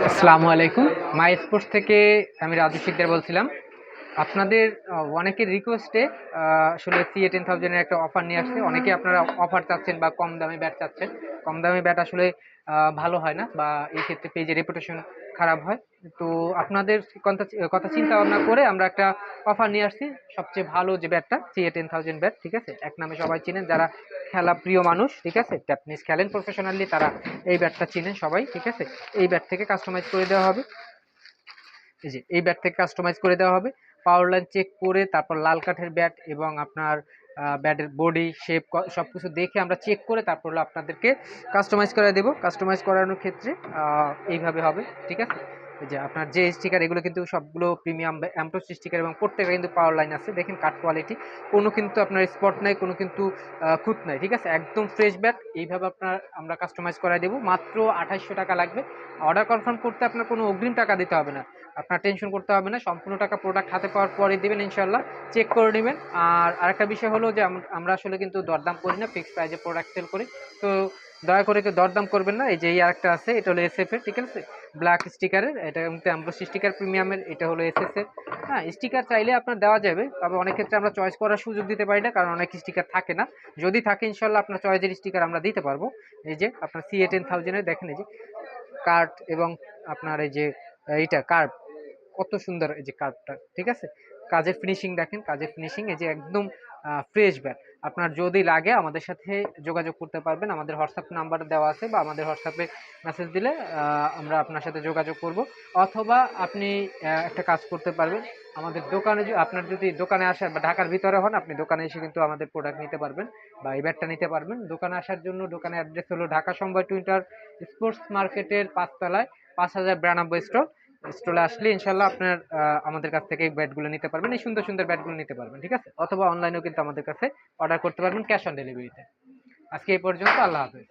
আসসালামু আলাইকুম। মাই স্পোর্টস থেকে আমি রাজু শিকদার বলছিলাম। আপনাদের অনেকের রিকোয়েস্টে আসলে CA 10000 এর একটা অফার নিয়ে আসছে। অনেকে আপনারা অফার চাচ্ছেন বা কম দামে ব্যাট চাচ্ছেন। কম দামে ব্যাট আসলে ভালো হয় না, বা এই ক্ষেত্রে পেজের রেপুটেশন খারাপ হয়। তো আপনাদের কথা চিন্তা ভাবনা করে আমরা একটা অফার নিয়ে আসছি। সবচেয়ে ভালো যে ব্যাটটা CA 10000 ব্যাট, ঠিক আছে? এক নামে সবাই চিনেন যারা খেলা প্রিয় মানুষ, ঠিক আছে? ট্যাপনিস খেলেন প্রফেশনালি, তারা এই ব্যাটটা চিনেন সবাই, ঠিক আছে? এই ব্যাট থেকে কাস্টমাইজ করে দেওয়া হবে। এই যে এই ব্যাট থেকে কাস্টমাইজ করে দেওয়া হবে। পাওয়ার লাইন চেক করে তারপর লাল কাঠের ব্যাট এবং আপনার ব্যাটের বডি শেপ সবকিছু দেখে আমরা চেক করে তারপর হলো আপনাদেরকে কাস্টমাইজ করে দেব। কাস্টমাইজ করানোর ক্ষেত্রে এইভাবে হবে, ঠিক আছে? এই যে আপনার যে স্টিকার, এগুলো কিন্তু সবগুলো প্রিমিয়াম অ্যাম্পোস স্টিকার এবং প্রত্যেকটা কিন্তু পাওয়ার লাইন আছে। দেখেন কাঠ কোয়ালিটি, কোনো কিন্তু আপনার স্পট নাই, কোনো কিন্তু খুঁত নাই, ঠিক আছে? একদম ফ্রেশ ব্যাট। এইভাবে আপনার আমরা কাস্টমাইজ করাই দেবো। মাত্র 2800 টাকা লাগবে। অর্ডার কনফার্ম করতে আপনার কোনো অগ্রিম টাকা দিতে হবে না। আপনার টেনশন করতে হবে না, সম্পূর্ণ টাকা প্রোডাক্ট হাতে পাওয়ার পরে দিবেন ইনশাল্লাহ। চেক করে নেবেন। আর আরেকটা বিষয় হলো যে আমরা আসলে কিন্তু দরদাম করি না, ফিক্সড প্রাইসে প্রোডাক্ট সেল করি। তো দয়া করে কেউ দরদাম করবেন না। এই যে এই আরেকটা আছে, এটা হলো SF এর, ঠিক আছে? ব্ল্যাক স্টিকারের, এটা কিন্তু অ্যাম্বোস স্টিকার প্রিমিয়ামের, এটা হলো SS এর। হ্যাঁ, স্টিকার চাইলে আপনার দেওয়া যাবে, তবে অনেক ক্ষেত্রে আমরা চয়েস করার সুযোগ দিতে পারি না, কারণ অনেক স্টিকার থাকে না। যদি থাকে ইনশাল্লাহ আপনার চয়েসের স্টিকার আমরা দিতে পারবো। এই যে আপনার CA 10000 এর দেখেন, এই যে কার্ড এবং আপনার এই যে এইটা কার্ভ, কত সুন্দর এই যে কার্ভটা, ঠিক আছে? কাজের ফিনিশিং দেখেন, কাজের ফিনিশিং, এই যে একদম ফ্রেশ ব্যাট। আপনার যদি লাগে আমাদের সাথে যোগাযোগ করতে পারবেন। আমাদের হোয়াটসঅ্যাপ নাম্বার দেওয়া আছে, বা আমাদের হোয়াটসঅ্যাপে মেসেজ দিলে আমরা আপনার সাথে যোগাযোগ করব। অথবা আপনি একটা কাজ করতে পারবেন, আমাদের দোকানে আপনার যদি দোকানে আসেন বা ঢাকার ভিতরে হন, আপনি দোকানে এসে কিন্তু আমাদের প্রোডাক্ট নিতে পারবেন বা এই ব্যাটটা নিতে পারবেন। দোকানে আসার জন্য দোকানের অ্যাড্রেস হলো ঢাকা সমবায় টুইন্টার স্পোর্টস মার্কেটের 5 তলায় 5092 স্টল। স্টলে আসলে ইনশাল্লাহ আপনার আমাদের কাছ থেকে ব্যাটগুলো নিতে পারবেন, এই সুন্দর সুন্দর ব্যাটগুলো নিতে পারবেন, ঠিক আছে? অথবা অনলাইনেও কিন্তু আমাদের কাছে অর্ডার করতে পারবেন ক্যাশ অন ডেলিভারিতে। আজকে এই পর্যন্ত, আল্লাহ হাফেজ।